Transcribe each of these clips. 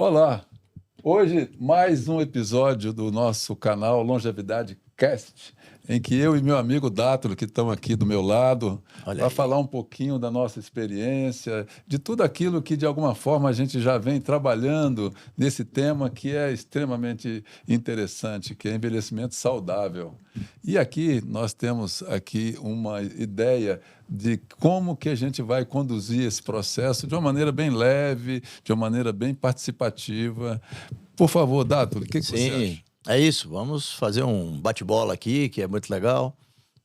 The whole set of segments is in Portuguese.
Olá! Hoje, mais um episódio do nosso canal Longevidade Cast, em que eu e meu amigo Dátilo, que estão aqui do meu lado, Olha para aí. falar um pouquinho da nossa experiência, de tudo aquilo que, de alguma forma, a gente já vem trabalhando nesse tema que é extremamente interessante, que é envelhecimento saudável. E aqui nós temos aqui uma ideia de como que a gente vai conduzir esse processo de uma maneira bem leve, de uma maneira bem participativa. Por favor, Dátilo, o que você acha? Sim, é isso. Vamos fazer um bate-bola aqui, que é muito legal,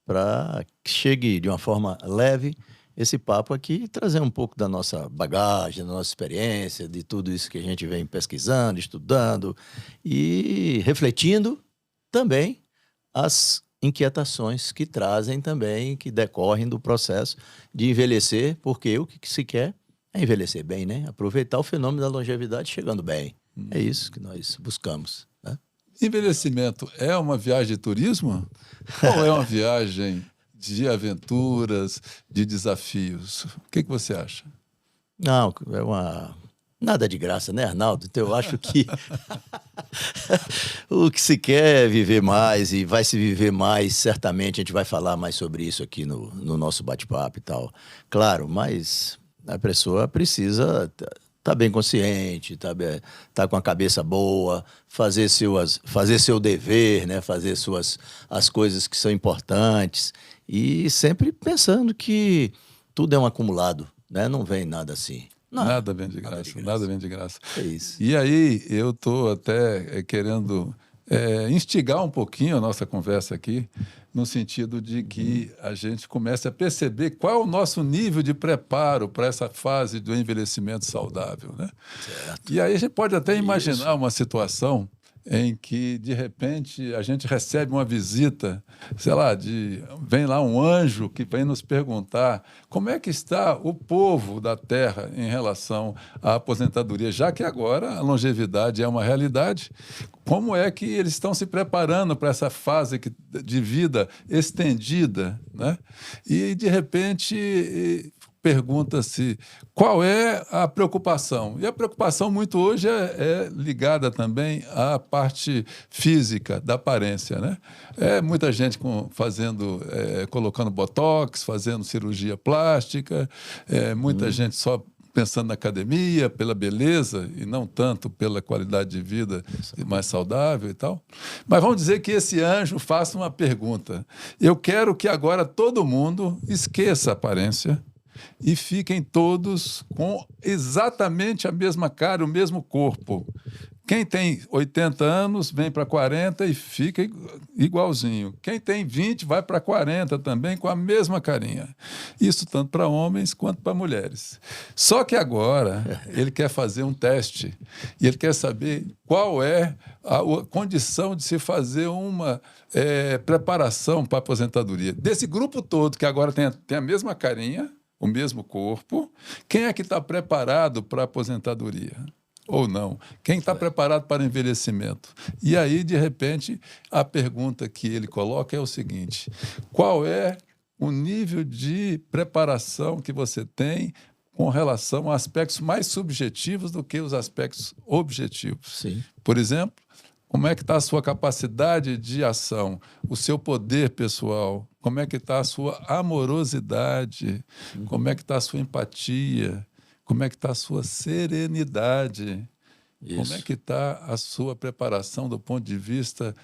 para que chegue de uma forma leve esse papo aqui e trazer um pouco da nossa bagagem, da nossa experiência, de tudo isso que a gente vem pesquisando, estudando e refletindo também as inquietações que trazem também, que decorrem do processo de envelhecer, porque o que se quer é envelhecer bem, né? Aproveitar o fenômeno da longevidade chegando bem. É isso que nós buscamos, né? Envelhecimento é uma viagem de turismo ou é uma viagem de aventuras, de desafios? O que você acha? Não, é uma... Nada de graça, né, Arnaldo? Então eu acho que o que se quer é viver mais e vai se viver mais, certamente a gente vai falar mais sobre isso aqui no nosso bate-papo e tal. Claro, mas a pessoa precisa tá bem consciente, tá com a cabeça boa, fazer seu dever, né? Fazer as coisas que são importantes e sempre pensando que tudo é um acumulado, né? Não vem nada assim. Nada vem de Nada de graça, graça. nada vem de graça. É isso. E aí, eu estou até querendo instigar um pouquinho a nossa conversa aqui, no sentido de que a gente comece a perceber qual é o nosso nível de preparo para essa fase do envelhecimento saudável, né? Certo. E aí a gente pode até imaginar Isso. uma situação em que, de repente, a gente recebe uma visita, sei lá, vem lá um anjo que vem nos perguntar como é que está o povo da Terra em relação à aposentadoria, já que agora a longevidade é uma realidade, como é que eles estão se preparando para essa fase de vida estendida, né? E, de repente, pergunta-se qual é a preocupação. E a preocupação muito hoje é ligada também à parte física, da aparência, né? Muita gente colocando botox, fazendo cirurgia plástica, muita gente só pensando na academia, pela beleza e não tanto pela qualidade de vida mais saudável e tal. Mas vamos dizer que esse anjo faça uma pergunta. Eu quero que agora todo mundo esqueça a aparência e fiquem todos com exatamente a mesma cara, o mesmo corpo. Quem tem 80 anos vem para 40 e fica igualzinho. Quem tem 20 vai para 40 também com a mesma carinha. Isso tanto para homens quanto para mulheres. Só que agora ele quer fazer um teste e ele quer saber qual é a condição de se fazer uma preparação para a aposentadoria. Desse grupo todo que agora tem a mesma carinha, o mesmo corpo, quem é que está preparado para a aposentadoria? Ou não? Quem está preparado para o envelhecimento? E aí, de repente, a pergunta que ele coloca é o seguinte: qual é o nível de preparação que você tem com relação a aspectos mais subjetivos do que os aspectos objetivos? Sim. Por exemplo, como é que está a sua capacidade de ação, o seu poder pessoal? Como é que está a sua amorosidade? Como é que está a sua empatia? Como é que está a sua serenidade? Isso. Como é que está a sua preparação do ponto de vista,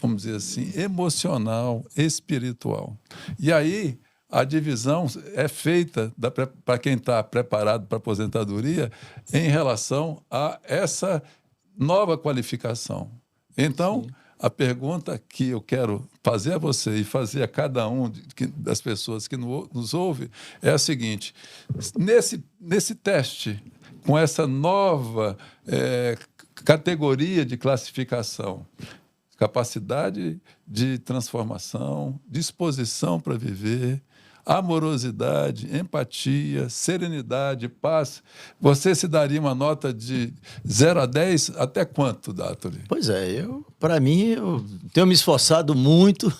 vamos dizer assim, emocional, espiritual? E aí a divisão é feita para quem está preparado para a aposentadoria em relação a essa nova qualificação. Então, sim, a pergunta que eu quero fazer a você e fazer a cada um das pessoas que nos ouve é a seguinte: nesse teste, com essa nova categoria de classificação, capacidade de transformação, disposição para viver, amorosidade, empatia, serenidade, paz, você se daria uma nota de 0 a 10 até quanto, Dátoli? Pois é, para mim, eu tenho me esforçado muito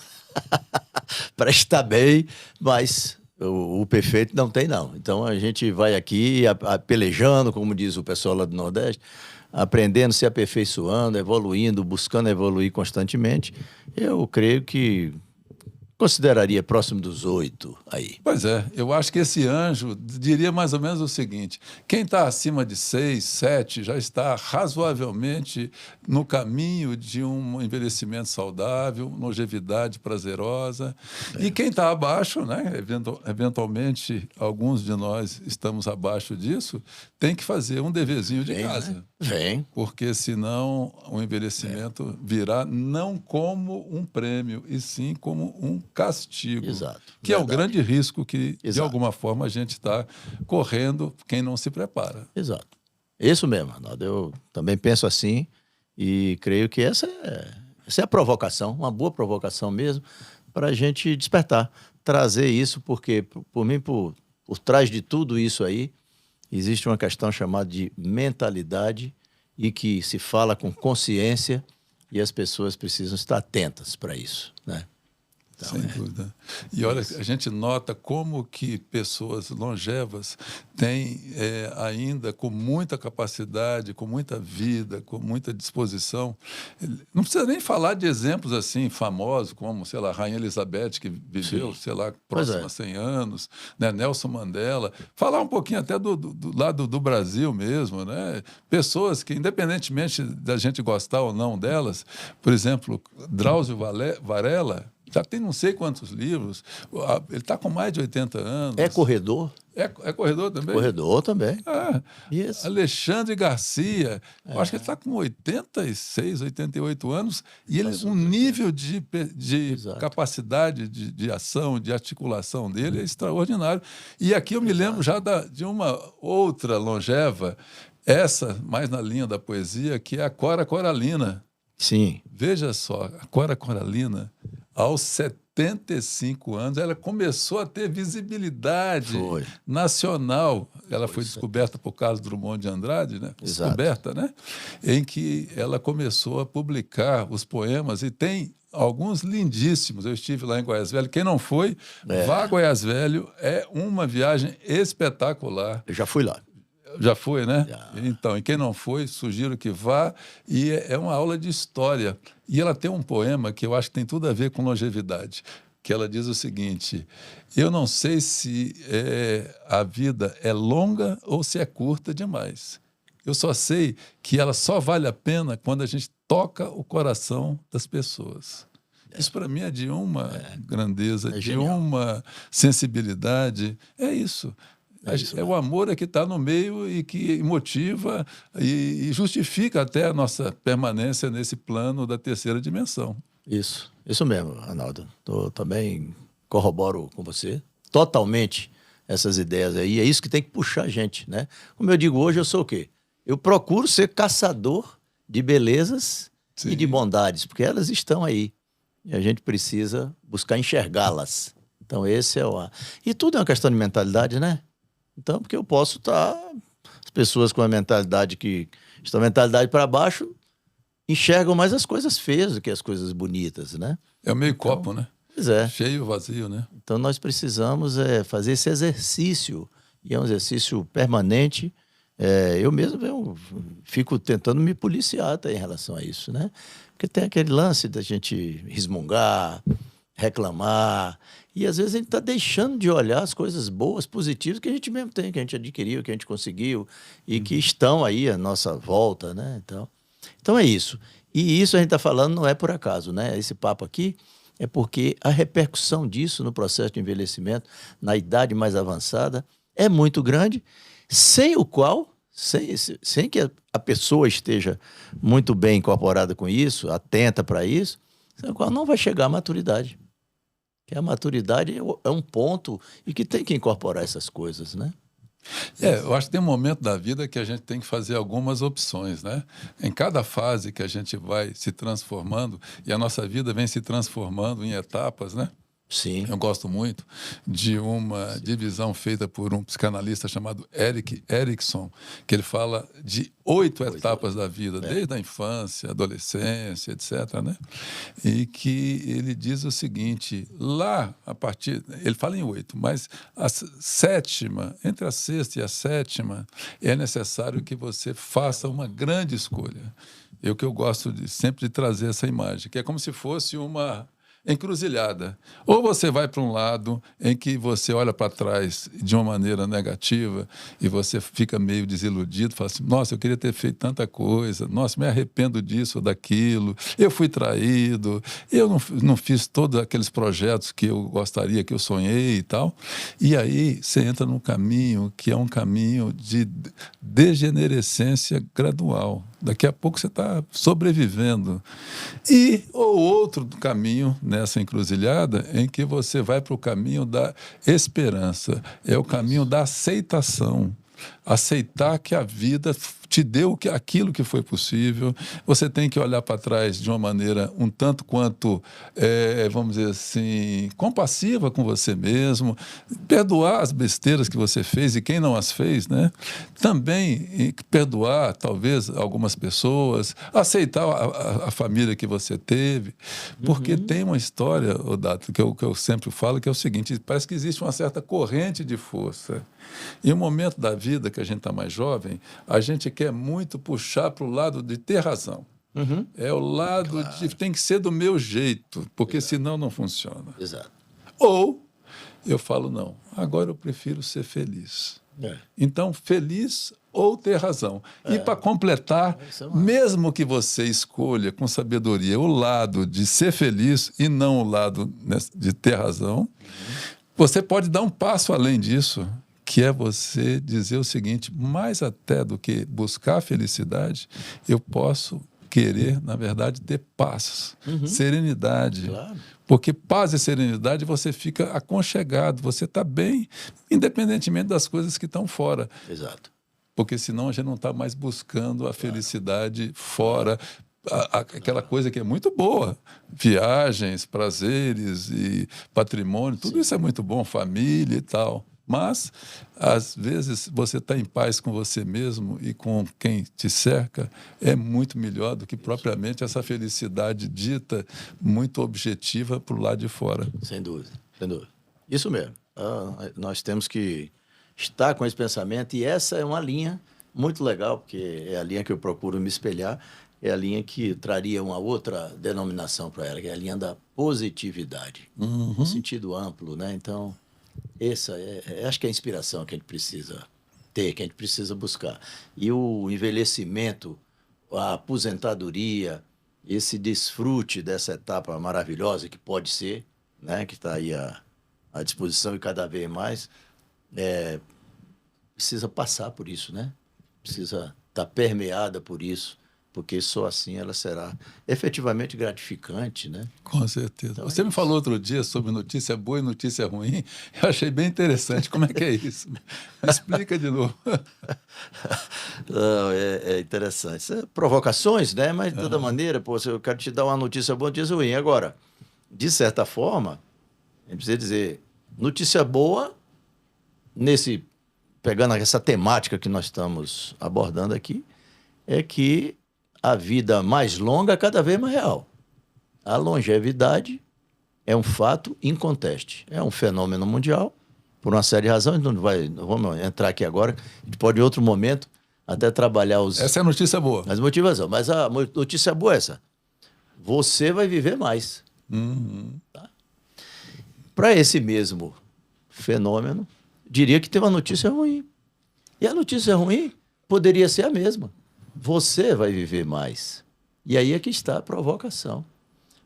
para estar bem, mas o perfeito não tem, não. Então a gente vai aqui pelejando, como diz o pessoal lá do Nordeste, aprendendo, se aperfeiçoando, evoluindo, buscando evoluir constantemente, eu creio que consideraria próximo dos 8 aí. Pois é, eu acho que esse anjo diria mais ou menos o seguinte: quem está acima de 6, 7 já está razoavelmente no caminho de um envelhecimento saudável, longevidade prazerosa. E quem está abaixo, né, eventualmente alguns de nós estamos abaixo disso, tem que fazer um deverzinho de casa. Né? Vem. Porque senão o envelhecimento virá não como um prêmio, e sim como um castigo. Exato. Que é o grande risco que, de Exato. alguma forma, a gente está correndo quem não se prepara. Exato. Isso mesmo, Arnaldo. Eu também penso assim e creio que essa é a provocação, uma boa provocação mesmo, para a gente despertar, trazer isso, porque, por mim, por trás de tudo isso aí, existe uma questão chamada de mentalidade e que se fala com consciência e as pessoas precisam estar atentas para isso, né? Então, sem dúvida. E olha, a gente nota como que pessoas longevas têm ainda com muita capacidade, com muita vida, com muita disposição. Não precisa nem falar de exemplos assim famosos, como, sei lá, Rainha Elizabeth, que viveu, sei lá, próximo a 100 anos, né? Nelson Mandela. Falar um pouquinho até do lado do Brasil mesmo, né? Pessoas que, independentemente da gente gostar ou não delas, por exemplo, Drauzio Varela, já tem não sei quantos livros, ele está com mais de 80 anos. É corredor? É corredor também? Corredor também. Isso. Alexandre Garcia, eu acho que ele está com 86, 88 anos, e ele, um nível de capacidade de ação, de articulação dele é extraordinário. E aqui eu me lembro já de uma outra longeva, essa mais na linha da poesia, que é a Cora Coralina. Sim. Veja só, a Cora Coralina, aos 75 anos, ela começou a ter visibilidade nacional. Ela foi descoberta por Carlos Drummond de Andrade, né? Descoberta, né? Em que ela começou a publicar os poemas e tem alguns lindíssimos. Eu estive lá em Goiás Velho. Quem não foi, vá a Goiás Velho. É uma viagem espetacular. Eu já fui lá. Já foi, né? Já. Então, e quem não foi, sugiro que vá. E é uma aula de história. E ela tem um poema que eu acho que tem tudo a ver com longevidade, que ela diz o seguinte: eu não sei se a vida é longa ou se é curta demais. Eu só sei que ela só vale a pena quando a gente toca o coração das pessoas. Isso, para mim, é de uma grandeza, de uma sensibilidade. É isso. É o amor que está no meio e que motiva e justifica até a nossa permanência nesse plano da terceira dimensão. Isso mesmo, Arnaldo. Também corroboro com você totalmente essas ideias aí. É isso que tem que puxar a gente, né? Como eu digo hoje, eu sou o quê? Eu procuro ser caçador de belezas e de bondades, porque elas estão aí. E a gente precisa buscar enxergá-las. Então, esse é o... E tudo é uma questão de mentalidade, né? Então, porque eu posso estar... As pessoas com a mentalidade que estão a mentalidade para baixo enxergam mais as coisas feias do que as coisas bonitas, né? É o meio copo, né? Pois é. Cheio ou vazio, né? Então, nós precisamos fazer esse exercício. E é um exercício permanente. Eu mesmo fico tentando me policiar até em relação a isso, né? Porque tem aquele lance da gente resmungar, reclamar, e às vezes a gente está deixando de olhar as coisas boas, positivas que a gente mesmo tem, que a gente adquiriu, que a gente conseguiu e que estão aí à nossa volta, né? Então é isso. E isso a gente está falando não é por acaso, né? Esse papo aqui é porque a repercussão disso no processo de envelhecimento, na idade mais avançada, é muito grande, sem o qual, sem que a pessoa esteja muito bem incorporada com isso, atenta para isso, sem o qual não vai chegar à maturidade. Que a maturidade é um ponto e que tem que incorporar essas coisas, né? Eu acho que tem um momento da vida que a gente tem que fazer algumas opções, né? Em cada fase que a gente vai se transformando, e a nossa vida vem se transformando em etapas, né? Sim. Eu gosto muito de uma divisão feita por um psicanalista chamado Erik Erikson, que ele fala de 8 etapas da vida, desde a infância, adolescência, etc., né? E que ele diz o seguinte, lá, ele fala em 8, mas a sétima, entre a sexta e a sétima, é necessário que você faça uma grande escolha. Que eu gosto sempre de trazer essa imagem, que é como se fosse uma encruzilhada. Ou você vai para um lado em que você olha para trás de uma maneira negativa e você fica meio desiludido, fala assim, nossa, eu queria ter feito tanta coisa, nossa, me arrependo disso ou daquilo, eu fui traído, eu não fiz todos aqueles projetos que eu gostaria, que eu sonhei e tal. E aí você entra num caminho que é um caminho de degenerescência gradual. Daqui a pouco você está sobrevivendo. Ou outro caminho nessa encruzilhada em que você vai para o caminho da esperança. É o caminho da aceitação. Aceitar que a vida te deu aquilo que foi possível. Você tem que olhar para trás de uma maneira um tanto quanto, vamos dizer assim, compassiva com você mesmo, perdoar as besteiras que você fez e quem não as fez, né? Também perdoar, talvez, algumas pessoas, aceitar a família que você teve, porque tem uma história, Odato, que eu sempre falo, que é o seguinte, parece que existe uma certa corrente de força. Em um momento da vida que a gente está mais jovem, a gente quer muito puxar para o lado de ter razão. É o lado de tem que ser do meu jeito, porque senão não funciona. Exato. Ou eu falo, não, agora eu prefiro ser feliz. Então, feliz ou ter razão. E para completar, mesmo que você escolha com sabedoria o lado de ser feliz e não o lado de ter razão, você pode dar um passo além disso, que é você dizer o seguinte, mais até do que buscar a felicidade, eu posso querer, na verdade, ter paz, serenidade. Claro. Porque paz e serenidade você fica aconchegado, você está bem, independentemente das coisas que estão fora. Exato. Porque senão a gente não está mais buscando a felicidade fora, aquela coisa que é muito boa. Viagens, prazeres e patrimônio, tudo isso é muito bom, família e tal. Mas, às vezes, você está em paz com você mesmo e com quem te cerca é muito melhor do que propriamente essa felicidade dita muito objetiva para o lado de fora. Sem dúvida, sem dúvida. Isso mesmo. Nós temos que estar com esse pensamento e essa é uma linha muito legal, porque é a linha que eu procuro me espelhar, é a linha que traria uma outra denominação para ela, que é a linha da positividade, no sentido amplo, né? Então, essa acho que é a inspiração que a gente precisa ter, que a gente precisa buscar. E o envelhecimento, a aposentadoria, esse desfrute dessa etapa maravilhosa que pode ser, né, que está aí à disposição e cada vez mais, precisa passar por isso, né? Precisa estar permeada por isso, porque só assim ela será efetivamente gratificante, né? Com certeza. Então, Você me falou outro dia sobre notícia boa e notícia ruim. Eu achei bem interessante. Como é que é isso? Me explica de novo. Não, é interessante. Isso é provocações, né? Mas, de toda maneira, eu quero te dar uma notícia boa e notícia ruim. Agora, de certa forma, a gente precisa dizer, notícia boa, pegando essa temática que nós estamos abordando aqui, é que a vida mais longa é cada vez mais real. A longevidade é um fato inconteste. É um fenômeno mundial, por uma série de razões. Não vamos entrar aqui agora. A gente pode, em outro momento, até trabalhar Essa é a notícia boa. as motivações. Mas a notícia boa é essa. Você vai viver mais. Tá? Para esse mesmo fenômeno, diria que tem uma notícia ruim. E a notícia ruim poderia ser a mesma. Você vai viver mais. E aí é que está a provocação.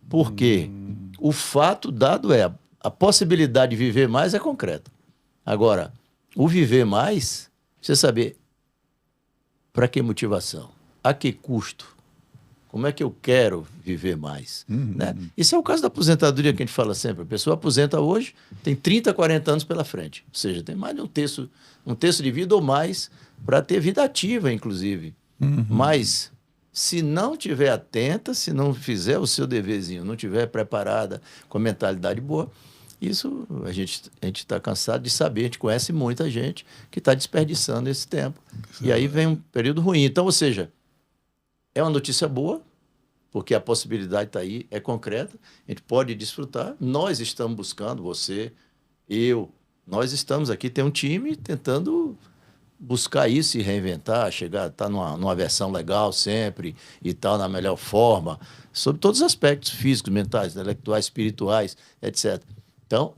Porque o fato dado é a possibilidade de viver mais é concreta. Agora, o viver mais, você saber para que motivação, a que custo, como é que eu quero viver mais. Né? Isso é o caso da aposentadoria que a gente fala sempre. A pessoa aposenta hoje, tem 30, 40 anos pela frente. Ou seja, tem mais de um terço de vida ou mais para ter vida ativa, inclusive. Mas, se não estiver atenta, se não fizer o seu deverzinho, não estiver preparada com a mentalidade boa, Isso a gente está cansado de saber, a gente conhece muita gente que está desperdiçando esse tempo. E aí vem um período ruim. Então, ou seja, é uma notícia boa, porque a possibilidade está aí, é concreta, a gente pode desfrutar. Nós estamos buscando, você, eu, nós estamos aqui, tem um time tentando buscar isso e reinventar, chegar, estar numa versão legal sempre e tal, na melhor forma, sobre todos os aspectos físicos, mentais, intelectuais, espirituais, etc. Então,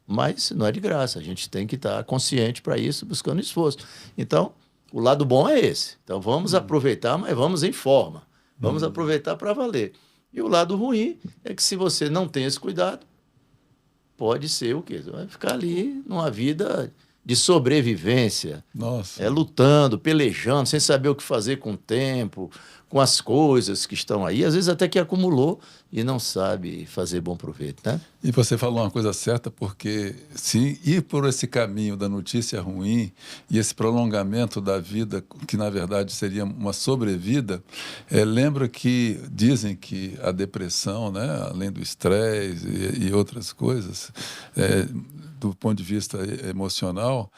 mas não é de graça, a gente tem que estar consciente para isso, buscando esforço. Então, o lado bom é esse. Então, vamos aproveitar, mas vamos em forma. Vamos aproveitar para valer. E o lado ruim é que se você não tem esse cuidado, pode ser o quê? Você vai ficar ali numa vida de sobrevivência, Nossa. lutando, pelejando, sem saber o que fazer com o tempo, com as coisas que estão aí. Às vezes até que acumulou e não sabe fazer bom proveito, né? E você falou uma coisa certa, porque se ir por esse caminho da notícia ruim e esse prolongamento da vida, que na verdade seria uma sobrevida, lembra que dizem que a depressão, né, além do estresse e outras coisas, do ponto de vista emocional,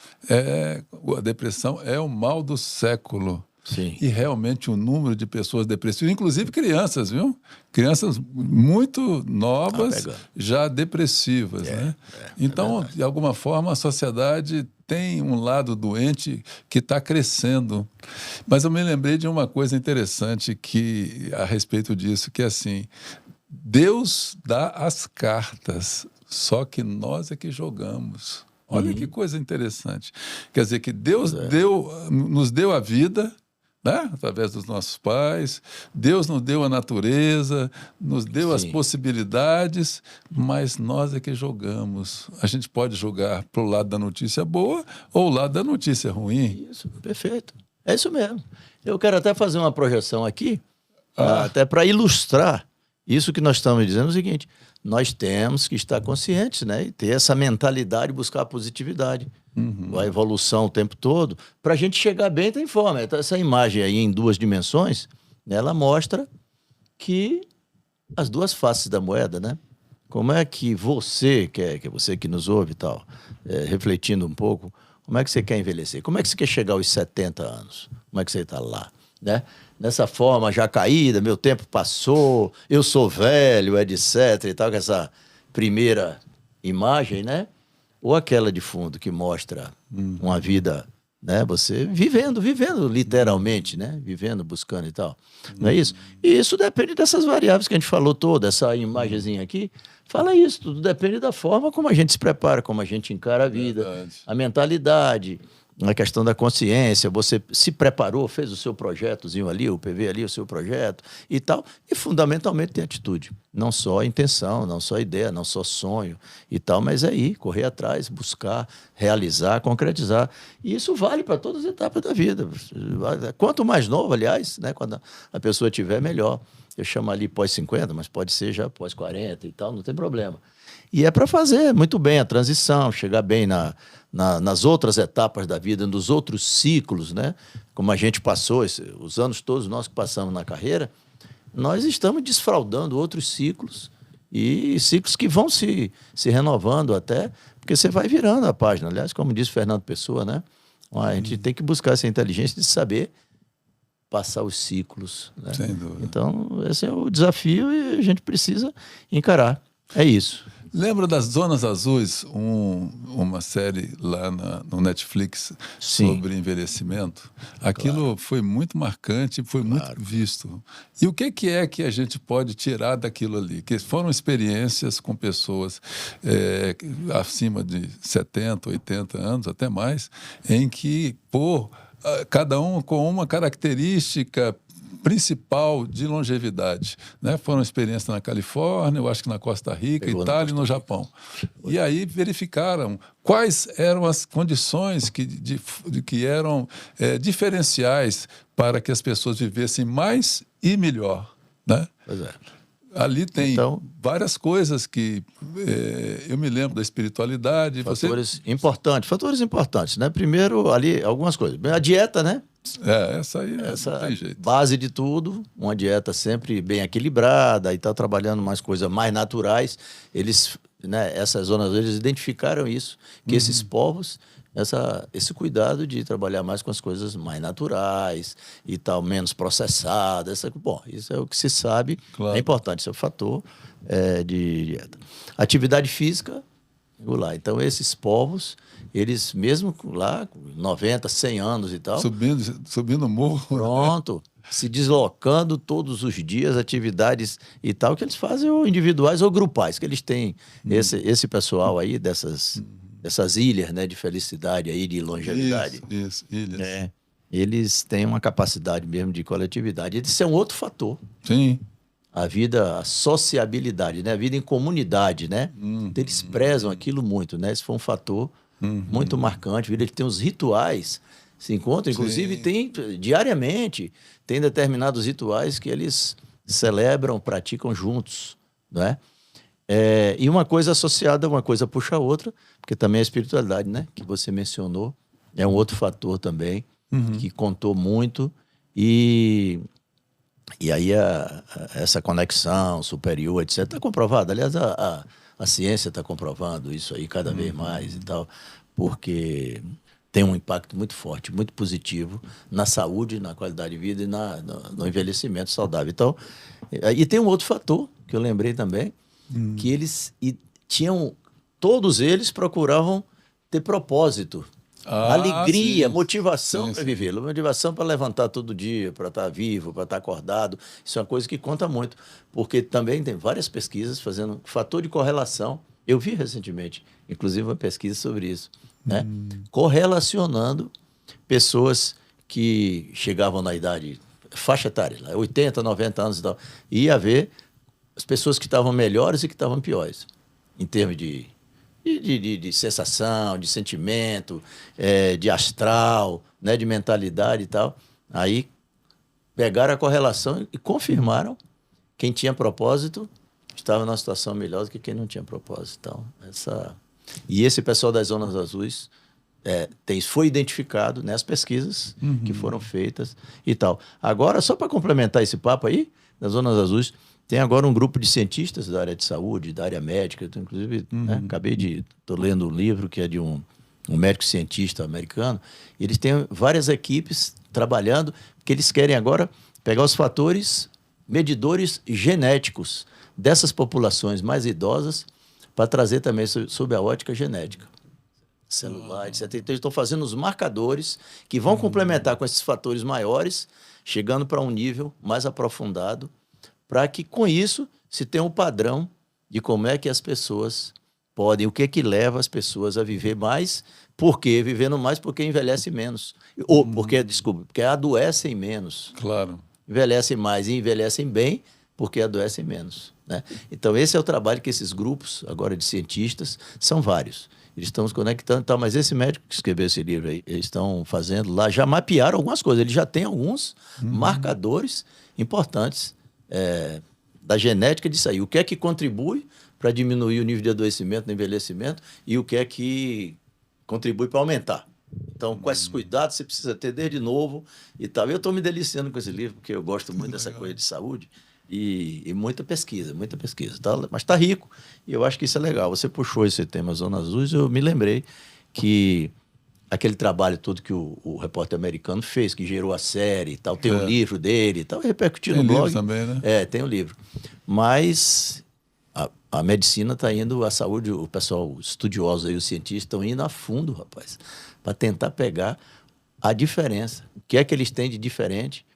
a depressão é o mal do século. Sim. E realmente o número de pessoas depressivas, inclusive crianças, viu? Crianças muito novas, já depressivas, né? Então, de alguma forma, a sociedade tem um lado doente que está crescendo. Mas eu me lembrei de uma coisa interessante a respeito disso, que é assim, Deus dá as cartas, só que nós é que jogamos. Olha que coisa interessante. Quer dizer que Deus nos deu a vida, né? Através dos nossos pais, Deus nos deu a natureza, nos deu as possibilidades, mas nós é que jogamos. A gente pode jogar para o lado da notícia boa ou o lado da notícia ruim. Isso, perfeito. É isso mesmo. Eu quero até fazer uma projeção aqui, até para ilustrar isso que nós estamos dizendo, é o seguinte: nós temos que estar conscientes, né? E ter essa mentalidade, buscar a positividade, a evolução o tempo todo, para a gente chegar bem, tem forma. Então, essa imagem aí em 2 dimensões, né, ela mostra que as duas faces da moeda, né? Como é que você, que é você que nos ouve e tal, refletindo um pouco, como é que você quer envelhecer? Como é que você quer chegar aos 70 anos? Como é que você está lá, né? Dessa forma já caída, meu tempo passou, eu sou velho, etc. e tal, com essa primeira imagem, né? Ou aquela de fundo que mostra uma vida, né? Você vivendo literalmente, né? Vivendo, buscando e tal. Não é isso? E isso depende dessas variáveis que a gente falou toda, essa imagenzinha aqui. Fala isso, tudo depende da forma como a gente se prepara, como a gente encara a vida, a mentalidade, a questão da consciência, você se preparou, fez o seu projetozinho ali, o PV ali, o seu projeto e tal, e fundamentalmente tem atitude, não só intenção, não só ideia, não só sonho e tal, mas é ir, correr atrás, buscar, realizar, concretizar. E isso vale para todas as etapas da vida. Quanto mais novo, aliás, né, quando a pessoa tiver, melhor. Eu chamo ali pós-50, mas pode ser já pós-40 e tal, não tem problema. E é para fazer muito bem a transição, chegar bem nas outras etapas da vida, nos outros ciclos, né? Como a gente passou, os anos todos nós que passamos na carreira, nós estamos desfraldando outros ciclos e ciclos que vão se renovando até, porque você vai virando a página. Aliás, como disse Fernando Pessoa, né? A gente tem que buscar essa inteligência de saber passar os ciclos, né? Sem dúvida. Então, esse é o desafio e a gente precisa encarar. É isso. Lembra das Zonas Azuis, uma série lá no Netflix sobre envelhecimento? Aquilo foi muito marcante, foi muito visto. E o que é que a gente pode tirar daquilo ali? Que foram experiências com pessoas acima de 70, 80 anos, até mais, em que, cada um com uma característica principal de longevidade, né? Foram experiências na Califórnia, eu acho que na Costa Rica, Itália e no Japão. E aí verificaram quais eram as condições que eram diferenciais para que as pessoas vivessem mais e melhor, né? Pois é. Ali tem várias coisas que eu me lembro da espiritualidade. Fatores importantes, né? Primeiro, ali, algumas coisas. A dieta, né? Essa aí não tem jeito. Base de tudo, uma dieta sempre bem equilibrada e tá trabalhando mais coisas mais naturais. Eles né, essas zonas, eles identificaram isso, que esses povos, esse cuidado de trabalhar mais com as coisas mais naturais e tal, menos processadas. Bom, isso é o que se sabe, Claro. é importante, isso é um fator de dieta. Atividade física, regular. Então, esses povos, eles mesmo lá, com 90, 100 anos e tal, Subindo o morro. pronto, se deslocando todos os dias, atividades e tal, que eles fazem ou individuais ou grupais, que eles têm esse pessoal aí dessas ilhas, né, de felicidade aí, de longevidade. Isso, ilhas. Eles têm uma capacidade mesmo de coletividade. Esse é um outro fator. Sim. A vida, a sociabilidade, né? A vida em comunidade, né? Então, eles prezam aquilo muito, né? Esse foi um fator muito marcante. Eles têm os rituais, se encontram, inclusive tem diariamente, tem determinados rituais que eles celebram, praticam juntos, né? E uma coisa associada, uma coisa puxa a outra, porque também a espiritualidade, né? Que você mencionou, é um outro fator também que contou muito e aí essa conexão superior, etc., está comprovada. Aliás, a ciência está comprovando isso aí cada vez mais e tal, porque tem um impacto muito forte, muito positivo na saúde, na qualidade de vida e no envelhecimento saudável. Então, e tem um outro fator que eu lembrei também, que eles todos eles procuravam ter propósito. Alegria, sim. motivação Sim, para viver, motivação para levantar todo dia, para estar vivo, para estar acordado. Isso é uma coisa que conta muito, porque também tem várias pesquisas fazendo fator de correlação. Eu vi recentemente, inclusive, uma pesquisa sobre isso, né? Correlacionando pessoas que chegavam na idade, faixa etária, 80, 90 anos e tal, e ia ver as pessoas que estavam melhores e que estavam piores, em termos de sensação, de sentimento, de astral, né, de mentalidade e tal. Aí pegaram a correlação e confirmaram quem tinha propósito estava numa situação melhor do que quem não tinha propósito. Então, e esse pessoal das zonas azuis foi identificado nas pesquisas que foram feitas e tal. Agora, só para complementar esse papo aí, das zonas azuis, tem agora um grupo de cientistas da área de saúde, da área médica. Inclusive, né, estou lendo um livro que é de um médico cientista americano. Eles têm várias equipes trabalhando, porque eles querem agora pegar os fatores medidores genéticos dessas populações mais idosas para trazer também sob a ótica genética, celular, etc. Então, eles estão fazendo os marcadores que vão complementar com esses fatores maiores, chegando para um nível mais aprofundado, para que, com isso, se tenha um padrão de como é que as pessoas podem, o que é que leva as pessoas a viver mais, porque vivendo mais porque envelhecem menos. Ou porque adoecem menos. Claro. Envelhecem mais e envelhecem bem porque adoecem menos, né? Então, esse é o trabalho que esses grupos, agora de cientistas, são vários. Eles estão se conectando, tá, mas esse médico que escreveu esse livro aí, eles estão fazendo lá, já mapearam algumas coisas, eles já têm alguns marcadores importantes da genética disso aí. O que é que contribui para diminuir o nível de adoecimento no envelhecimento e o que é que contribui para aumentar. Então, com esses cuidados, você precisa ter desde novo e tal. Eu estou me deliciando com esse livro, porque eu gosto muito dessa coisa de saúde e muita pesquisa. Tá? Mas está rico e eu acho que isso é legal. Você puxou esse tema Zonas Azuis, eu me lembrei que aquele trabalho todo que o repórter americano fez, que gerou a série e tal, tem um livro dele e tal, repercutiu no blog. Tem livro também, né? Tem um livro. Mas a medicina está indo, a saúde, o pessoal estudioso aí, os cientistas estão indo a fundo, rapaz, para tentar pegar a diferença. O que é que eles têm de diferente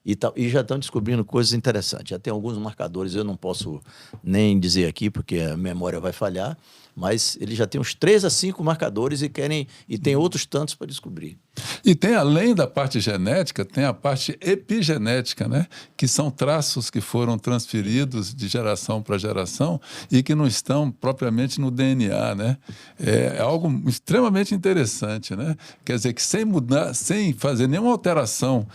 e tal. E já estão descobrindo coisas interessantes. Já tem alguns marcadores, eu não posso nem dizer aqui, porque a memória vai falhar, mas eles já têm uns 3 a 5 marcadores e tem outros tantos para descobrir. E tem, além da parte genética, tem a parte epigenética, né? Que são traços que foram transferidos de geração para geração e que não estão propriamente no DNA, né? É algo extremamente interessante, né? Quer dizer que sem mudar, sem fazer nenhuma alteração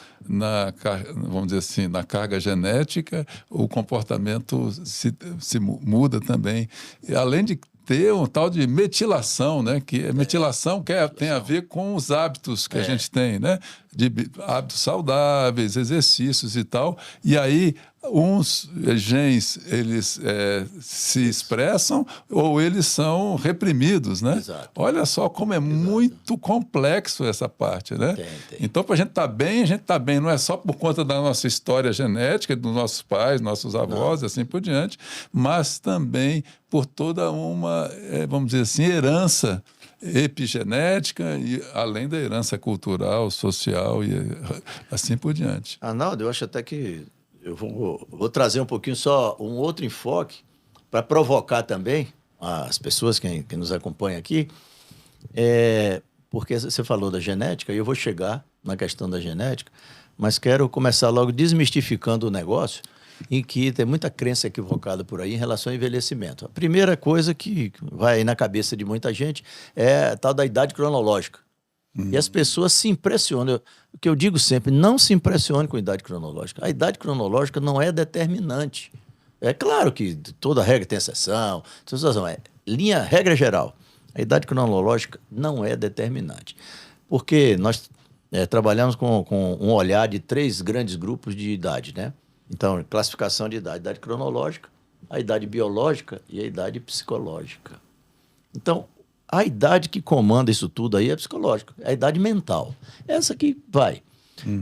vamos dizer assim, na carga genética, o comportamento se muda também. E além de ter um tal de metilação, né? Que metilação tem a ver com os hábitos que a gente tem, né? De hábitos saudáveis, exercícios e tal. E aí uns genes eles se expressam ou eles são reprimidos, né? Exato. Olha só como é muito complexo essa parte, né? Tem. Então, para a gente estar bem, a gente está bem não é só por conta da nossa história genética, dos nossos pais, nossos avós, e assim por diante, mas também por toda uma, vamos dizer assim, herança epigenética e além da herança cultural, social e assim por diante. Arnaldo, eu acho até que eu vou trazer um pouquinho só um outro enfoque para provocar também as pessoas que nos acompanham aqui, porque você falou da genética e eu vou chegar na questão da genética, mas quero começar logo desmistificando o negócio em que tem muita crença equivocada por aí em relação ao envelhecimento. A primeira coisa que vai na cabeça de muita gente é a tal da idade cronológica. E as pessoas se impressionam. O que eu digo sempre, não se impressione com a idade cronológica. A idade cronológica não é determinante. É claro que toda regra tem exceção, regra geral. A idade cronológica não é determinante. Porque nós trabalhamos com um olhar de 3 grandes grupos de idade, né? Então, classificação de idade. A idade cronológica, a idade biológica e a idade psicológica. Então, a idade que comanda isso tudo aí é psicológica, é a idade mental. Essa que vai.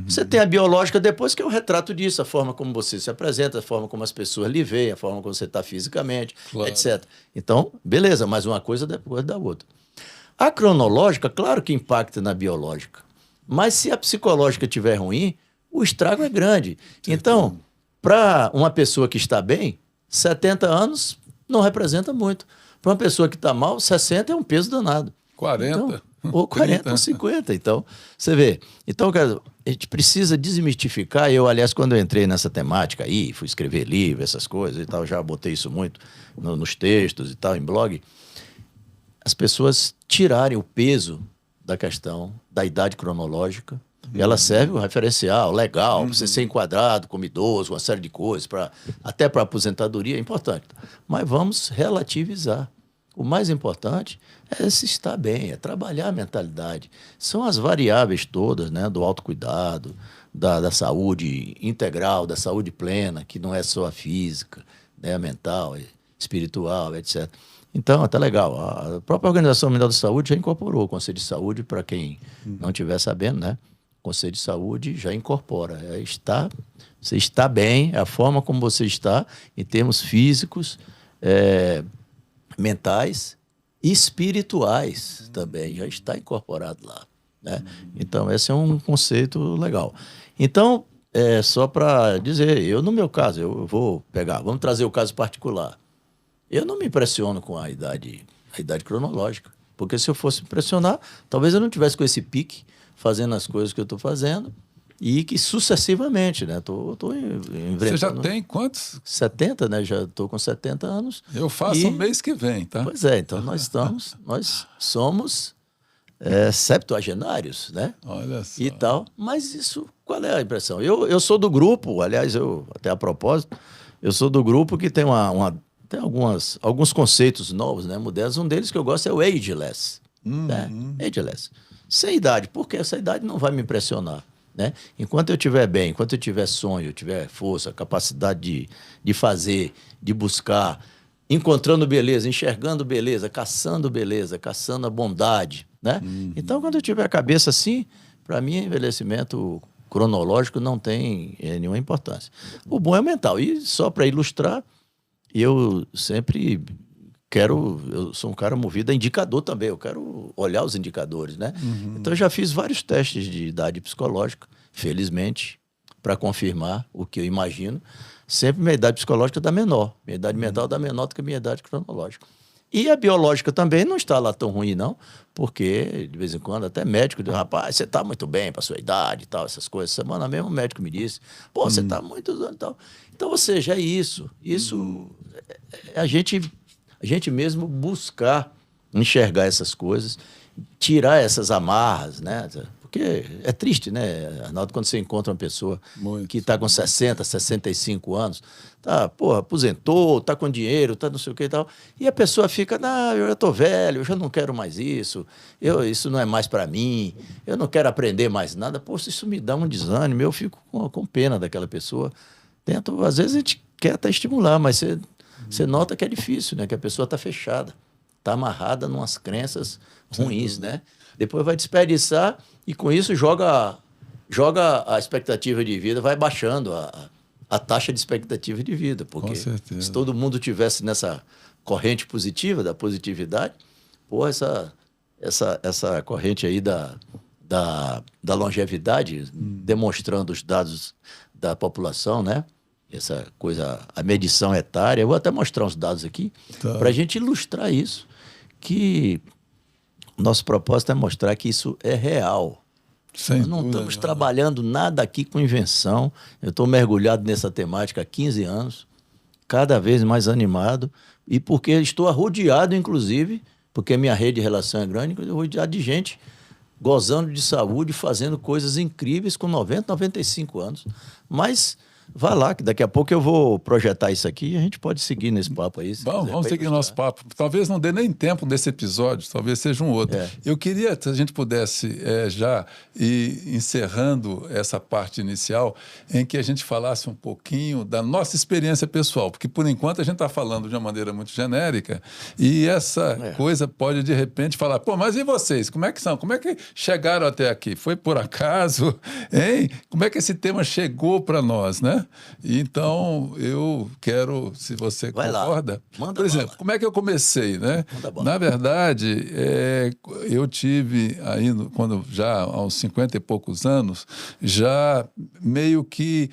Você tem a biológica depois, que é o retrato disso, a forma como você se apresenta, a forma como as pessoas lhe veem, a forma como você está fisicamente, claro, etc. Então, beleza, mas uma coisa depois da outra. A cronológica, claro que impacta na biológica, mas se a psicológica estiver ruim, o estrago é grande. Então, para uma pessoa que está bem, 70 anos não representa muito. Para uma pessoa que está mal, 60 é um peso danado. 40. Então, ou 40 30. ou 50. Então, você vê. Então, cara, a gente precisa desmistificar. Eu, aliás, quando eu entrei nessa temática aí, fui escrever livro, essas coisas e tal, já botei isso muito nos textos e tal, em blog, as pessoas tirarem o peso da questão da idade cronológica. E ela serve um referencial legal, para você ser enquadrado como idoso, uma série de coisas, até para aposentadoria, é importante. Mas vamos relativizar. O mais importante é se estar bem, é trabalhar a mentalidade. São as variáveis todas, né, do autocuidado, da saúde integral, da saúde plena, que não é só a física, né, a mental, espiritual, etc. Então, até legal. A própria Organização Mundial da Saúde já incorporou o Conselho de Saúde, para quem não estiver sabendo, né? O Conselho de Saúde já incorpora. Você está bem, é a forma como você está, em termos físicos, mentais e espirituais também, já está incorporado lá, né? Então, esse é um conceito legal. Então, só para dizer, eu no meu caso, eu vou pegar, vamos trazer o caso particular. Eu não me impressiono com a idade cronológica, porque se eu fosse impressionar, talvez eu não tivesse com esse pique fazendo as coisas que eu estou fazendo e que sucessivamente, né? Tô inventando. Você já tem quantos? 70, né? Já estou com 70 anos. Eu faço mês que vem, tá? Pois é, então nós somos septuagenários, né? Olha só. E tal, mas isso, qual é a impressão? Eu sou do grupo, aliás, até a propósito, eu sou do grupo que tem tem alguns conceitos novos, né, modernos. Um deles que eu gosto é o ageless. Né? Ageless. Sem idade, porque essa idade não vai me impressionar. Né? Enquanto eu estiver bem, enquanto eu tiver sonho, tiver força, capacidade de fazer, de buscar, encontrando beleza, enxergando beleza, caçando a bondade. Né? Então, quando eu tiver a cabeça assim, para mim, envelhecimento cronológico não tem nenhuma importância. O bom é o mental. E só para ilustrar, eu sempre eu sou um cara movido a indicador também, eu quero olhar os indicadores, né? Então, eu já fiz vários testes de idade psicológica, felizmente, para confirmar o que eu imagino. Sempre minha idade psicológica dá menor, minha idade mental dá menor do que a minha idade cronológica. E a biológica também não está lá tão ruim, não, porque, de vez em quando, até médico diz, rapaz, você está muito bem para a sua idade e tal, essas coisas. Semana mesmo o médico me disse, pô, você está muitos anos e tal. Então, ou seja, é isso. Isso é a gente mesmo buscar enxergar essas coisas, tirar essas amarras, né? Porque é triste, né, Arnaldo, quando você encontra uma pessoa que está com 60, 65 anos, aposentou, está com dinheiro, está não sei o que e tal, e a pessoa fica, não, eu já estou velho, eu já não quero mais isso, isso não é mais para mim, eu não quero aprender mais nada. Poxa, isso me dá um desânimo, eu fico com pena daquela pessoa. tento, às vezes a gente quer até estimular, mas você nota que é difícil, né? Que a pessoa está fechada, está amarrada em umas crenças ruins, né? Depois vai desperdiçar e com isso joga a expectativa de vida, vai baixando a taxa de expectativa de vida, porque se todo mundo tivesse nessa corrente positiva, da positividade, pô, essa corrente aí da longevidade, demonstrando os dados da população, né? Essa coisa, a medição etária, eu vou até mostrar uns dados aqui, para a gente ilustrar isso, que nosso propósito é mostrar que isso é real. Nós não estamos trabalhando nada aqui com invenção. Eu estou mergulhado nessa temática há 15 anos, cada vez mais animado, e porque estou rodeado, inclusive, porque minha rede de relação é grande, rodeado de gente gozando de saúde, fazendo coisas incríveis com 90, 95 anos. Mas vai lá, que daqui a pouco eu vou projetar isso aqui e a gente pode seguir nesse papo aí. Vamos seguir nosso papo. Talvez não dê nem tempo desse episódio, talvez seja um outro. Eu queria, se a gente pudesse já ir encerrando essa parte inicial, em que a gente falasse um pouquinho da nossa experiência pessoal, porque por enquanto a gente está falando de uma maneira muito genérica e essa coisa pode de repente falar, pô, mas e vocês? Como é que são? Como é que chegaram até aqui? Foi por acaso? Hein? Como é que esse tema chegou para nós, né? Então, eu quero, se você concorda... Por exemplo, como é que eu comecei, né? Na verdade, eu tive aí, quando já há uns 50 e poucos anos, já meio que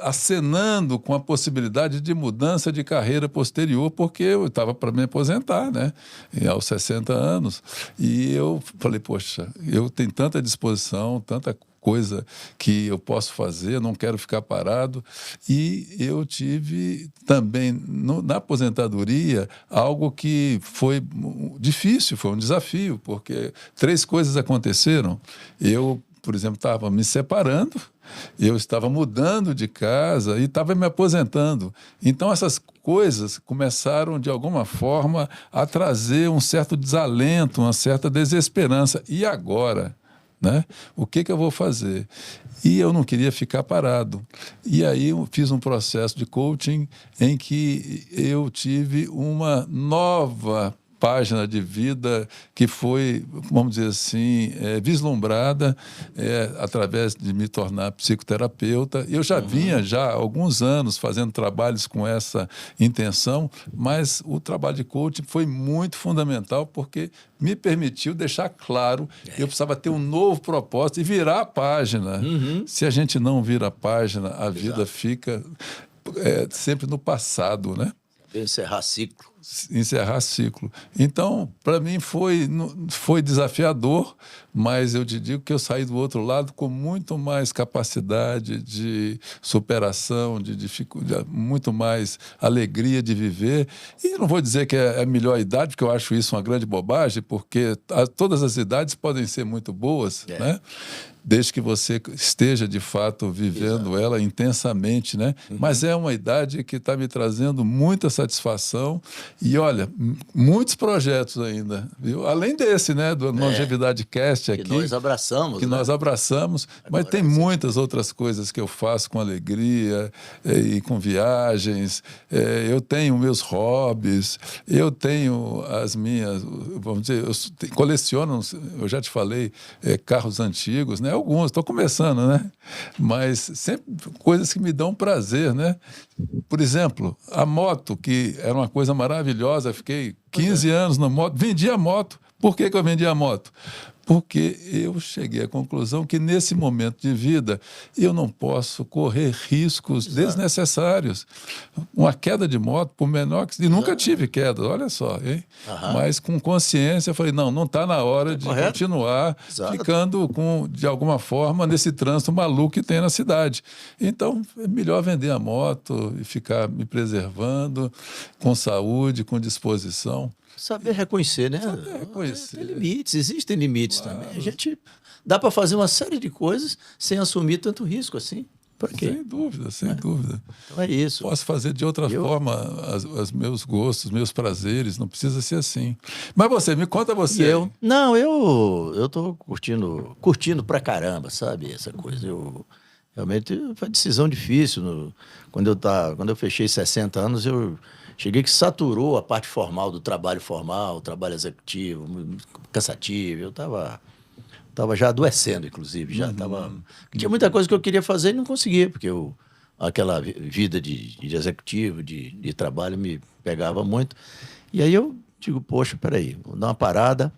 acenando com a possibilidade de mudança de carreira posterior, porque eu estava para me aposentar, né? E aos 60 anos. E eu falei, poxa, eu tenho tanta disposição, tanta coisa que eu posso fazer, não quero ficar parado. E eu tive também, na aposentadoria, algo que foi difícil, foi um desafio, porque 3 coisas aconteceram. Eu, por exemplo, estava me separando, eu estava mudando de casa e estava me aposentando. Então, essas coisas começaram, de alguma forma, a trazer um certo desalento, uma certa desesperança. E agora? Né? O que eu vou fazer? E eu não queria ficar parado. E aí eu fiz um processo de coaching em que eu tive uma nova página de vida que foi, vamos dizer assim, vislumbrada através de me tornar psicoterapeuta. Eu já vinha há alguns anos fazendo trabalhos com essa intenção, mas o trabalho de coaching foi muito fundamental porque me permitiu deixar claro que eu precisava ter um novo propósito e virar a página. Se a gente não vira a página, a vida fica sempre no passado, né? Encerrar ciclo. Então, para mim foi desafiador, mas eu te digo que eu saí do outro lado com muito mais capacidade de superação, de dificuldade, muito mais alegria de viver. E não vou dizer que é a melhor idade, porque eu acho isso uma grande bobagem, porque todas as idades podem ser muito boas, né? Desde que você esteja, de fato, vivendo ela intensamente, né? Mas é uma idade que está me trazendo muita satisfação e, olha, muitos projetos ainda, viu? Além desse, né? Do Longevidade Cast aqui. Que nós abraçamos. Nós abraçamos, mas tem muitas outras coisas que eu faço com alegria e com viagens. Eu tenho meus hobbies, eu tenho as minhas, vamos dizer, eu coleciono, eu já te falei, carros antigos, né? Alguns, estou começando, né? Mas sempre coisas que me dão prazer, né? Por exemplo, a moto, que era uma coisa maravilhosa, fiquei 15 anos na moto, vendi a moto. Por que eu vendi a moto? Porque eu cheguei à conclusão que, nesse momento de vida, eu não posso correr riscos desnecessários. Uma queda de moto, por menor que... E nunca tive queda, olha só, hein? Mas com consciência, eu falei, não está na hora de continuar ficando, de alguma forma, nesse trânsito maluco que tem na cidade. Então, é melhor vender a moto e ficar me preservando, com saúde, com disposição. Saber reconhecer, né? Saber reconhecer. Tem limites, existem limites também. A gente dá para fazer uma série de coisas sem assumir tanto risco assim. Por quê? Sem dúvida, sem dúvida. Então é isso. Posso fazer de outra forma os meus gostos, meus prazeres, não precisa ser assim. Mas me conta você. Eu tô curtindo pra caramba, sabe? Essa coisa. Realmente foi uma decisão difícil. Quando eu fechei 60 anos, eu cheguei que saturou a parte formal do trabalho formal, o trabalho executivo, muito cansativo. Eu estava já adoecendo, inclusive. Tinha muita coisa que eu queria fazer e não conseguia, porque aquela vida de executivo, de trabalho, me pegava muito. E aí eu digo, poxa, peraí, vou dar uma parada,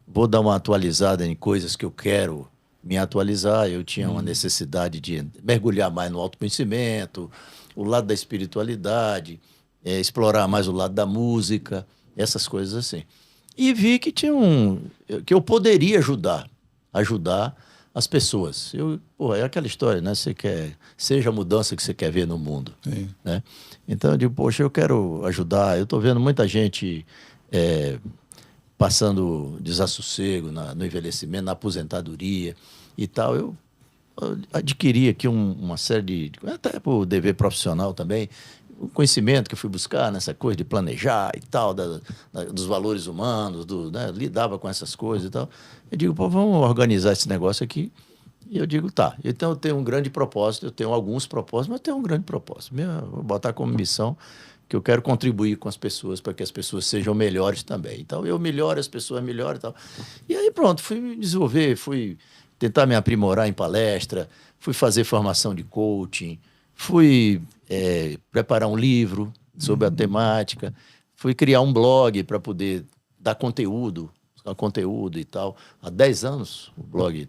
vou dar uma atualizada em coisas que eu quero me atualizar. Eu tinha uma necessidade de mergulhar mais no autoconhecimento, o lado da espiritualidade, explorar mais o lado da música, essas coisas assim. E vi que que eu poderia ajudar as pessoas. É aquela história, né? Seja a mudança que você quer ver no mundo. Sim. Né? Então eu digo, poxa, eu quero ajudar. Eu estou vendo muita gente passando desassossego no envelhecimento, na aposentadoria e tal. Eu adquiri aqui uma série até por dever profissional também, o conhecimento que eu fui buscar nessa coisa de planejar e tal, dos valores humanos, né? Lidava com essas coisas e tal. Eu digo, pô, vamos organizar esse negócio aqui. E eu digo, tá. Então eu tenho um grande propósito, eu tenho alguns propósitos, mas eu tenho um grande propósito. Vou botar como missão que eu quero contribuir com as pessoas para que as pessoas sejam melhores também. Então eu melhoro, as pessoas melhoram e tal. E aí pronto, fui me desenvolver, fui tentar me aprimorar em palestra, fui fazer formação de coaching, fui preparar um livro sobre a temática, fui criar um blog para poder dar conteúdo e tal. Há 10 anos o blog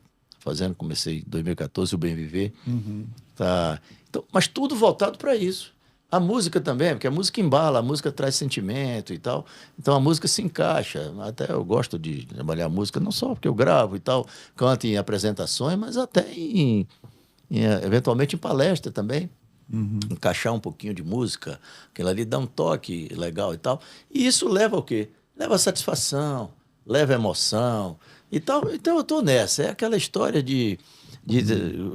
comecei em 2014, o Bem Viver. Tá. Então, mas tudo voltado para isso. A música também, porque a música embala, a música traz sentimento e tal. Então a música se encaixa. Até eu gosto de trabalhar a música, não só porque eu gravo e tal, canto em apresentações, mas até eventualmente em palestra também. Encaixar um pouquinho de música, aquilo ali dá um toque legal e tal. E isso leva ao quê? Leva a satisfação, leva a emoção e tal. Então eu estou nessa. É aquela história de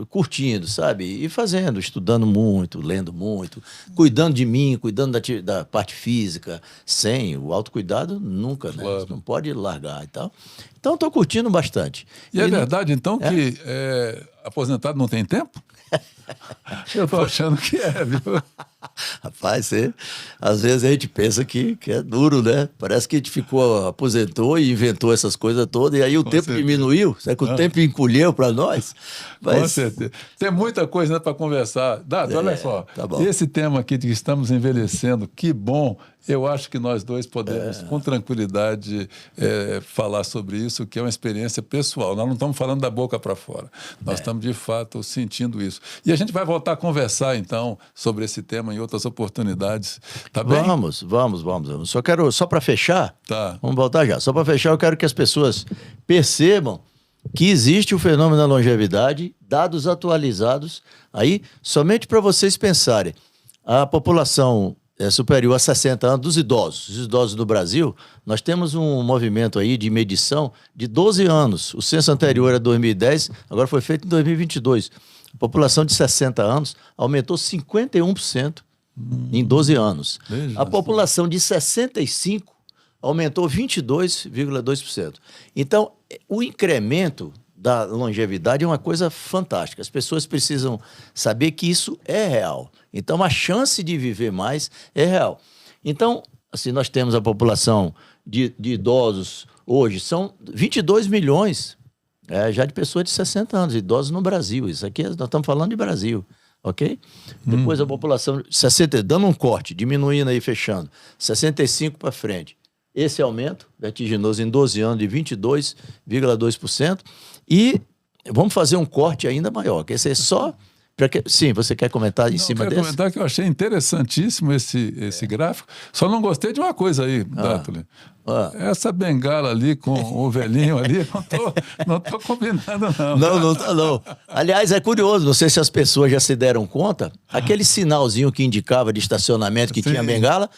curtindo, sabe? E fazendo, estudando muito, lendo muito, cuidando de mim, cuidando da parte física. Sem o autocuidado, nunca, né? Claro. Você não pode largar e tal. Então estou curtindo bastante. E é verdade, então, que aposentado não tem tempo? Eu estou achando que viu? Rapaz, às vezes a gente pensa que é duro, né? Parece que a gente aposentou e inventou essas coisas todas, e aí o tempo diminuiu, sabe que o tempo encolheu para nós. Com certeza. Tem muita coisa para conversar. Dado, olha só, tá bom. Esse tema aqui de que estamos envelhecendo, que bom. Eu acho que nós dois podemos, com tranquilidade, falar sobre isso, que é uma experiência pessoal. Nós não estamos falando da boca para fora. Nós estamos, de fato, sentindo isso. E a gente vai voltar a conversar, então, sobre esse tema em outras oportunidades. Tá bem? Vamos. Só para fechar, vamos voltar já. Só para fechar, eu quero que as pessoas percebam que existe o fenômeno da longevidade, dados atualizados, aí, somente para vocês pensarem. A população superior a 60 anos dos idosos. Os idosos do Brasil, nós temos um movimento aí de medição de 12 anos. O censo anterior era 2010, agora foi feito em 2022. A população de 60 anos aumentou 51% em 12 anos. A população de 65 aumentou 22,2%. Então, o incremento da longevidade é uma coisa fantástica. As pessoas precisam saber que isso é real. Então, a chance de viver mais é real. Então, assim, nós temos a população de idosos hoje, são 22 milhões já de pessoas de 60 anos, idosos no Brasil. Isso aqui, nós estamos falando de Brasil, ok? Depois a população, 60, dando um corte, diminuindo aí, fechando, 65 para frente. Esse aumento vertiginoso em 12 anos de 22,2%. E vamos fazer um corte ainda maior, que esse é só... Sim, você quer comentar em cima desse? Eu quero comentar que eu achei interessantíssimo esse gráfico. Só não gostei de uma coisa aí, Dátoli. Essa bengala ali com o velhinho ali, não tô combinando, não. Não tá, não. Aliás, é curioso, não sei se as pessoas já se deram conta, aquele sinalzinho que indicava de estacionamento que tinha bengala,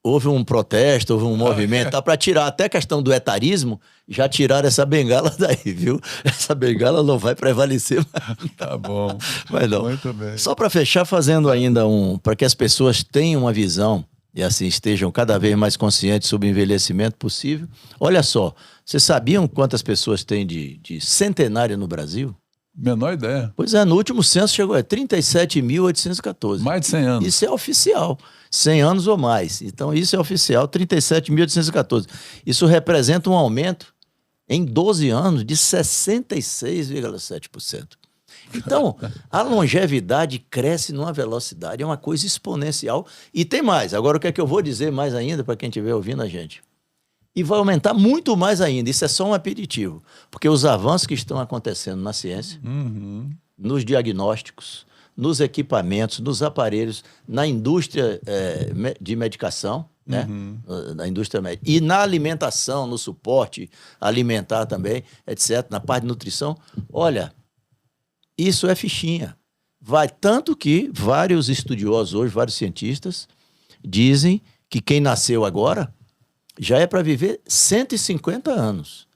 houve um protesto, houve um movimento, para tirar até a questão do etarismo, já tiraram essa bengala daí, viu? Essa bengala não vai prevalecer mais. Tá bom. Mas não. Muito bem. Só para fechar, fazendo ainda para que as pessoas tenham uma visão e assim estejam cada vez mais conscientes sobre o envelhecimento possível. Olha só, vocês sabiam quantas pessoas tem de centenário no Brasil? Menor ideia. Pois é, no último censo chegou a 37.814. Mais de 100 anos. Isso é oficial, 100 anos ou mais. Então, isso é oficial, 37.814. Isso representa um aumento em 12 anos de 66,7%. Então, a longevidade cresce numa velocidade, é uma coisa exponencial. E tem mais. Agora, o que é que eu vou dizer mais ainda para quem estiver ouvindo a gente? E vai aumentar muito mais ainda. Isso é só um aperitivo. Porque os avanços que estão acontecendo na ciência, nos diagnósticos, nos equipamentos, nos aparelhos, na indústria de medicação, né? Na indústria médica, e na alimentação, no suporte alimentar também, etc., na parte de nutrição, olha, isso é fichinha. Vai tanto que vários estudiosos hoje, vários cientistas, dizem que quem nasceu agora já é para viver 150 anos.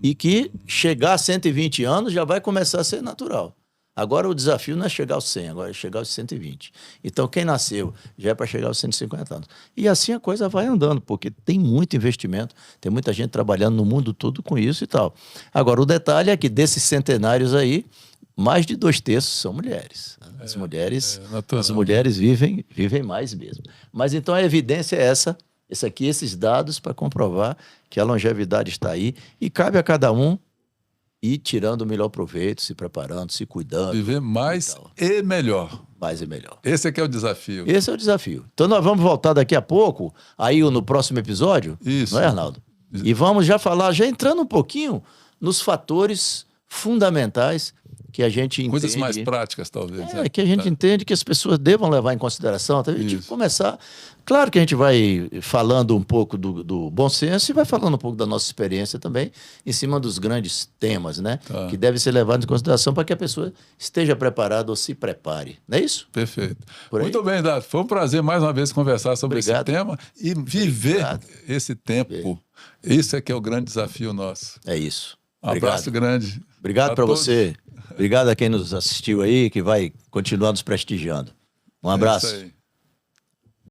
E que chegar a 120 anos já vai começar a ser natural. Agora o desafio não é chegar aos 100, agora é chegar aos 120. Então quem nasceu já é para chegar aos 150 anos. E assim a coisa vai andando, porque tem muito investimento, tem muita gente trabalhando no mundo todo com isso e tal. Agora o detalhe é que desses centenários aí, mais de 2/3 são mulheres. As mulheres vivem mais mesmo. Mas então a evidência é essa. Esses dados para comprovar que a longevidade está aí e cabe a cada um ir tirando o melhor proveito, se preparando, se cuidando. Viver mais e melhor. Mais e melhor. Esse aqui é o desafio. Esse é o desafio. Então nós vamos voltar daqui a pouco, aí no próximo episódio, Isso. Não é, Arnaldo? E vamos já falar, já entrando um pouquinho nos fatores fundamentais que a gente entende. Coisas mais práticas, talvez. Que a gente entende que as pessoas devam levar em consideração. Até a gente começar. Claro que a gente vai falando um pouco do bom senso e vai falando um pouco da nossa experiência também, em cima dos grandes temas, né? Tá. Que devem ser levados em consideração para que a pessoa esteja preparada ou se prepare. Não é isso? Perfeito. Muito bem, Dado. Foi um prazer mais uma vez conversar sobre esse tema e viver esse tempo. Isso é que é o grande desafio nosso. É isso. Um abraço grande. Obrigado para você. Obrigado a quem nos assistiu aí, que vai continuar nos prestigiando. Um abraço. É isso aí.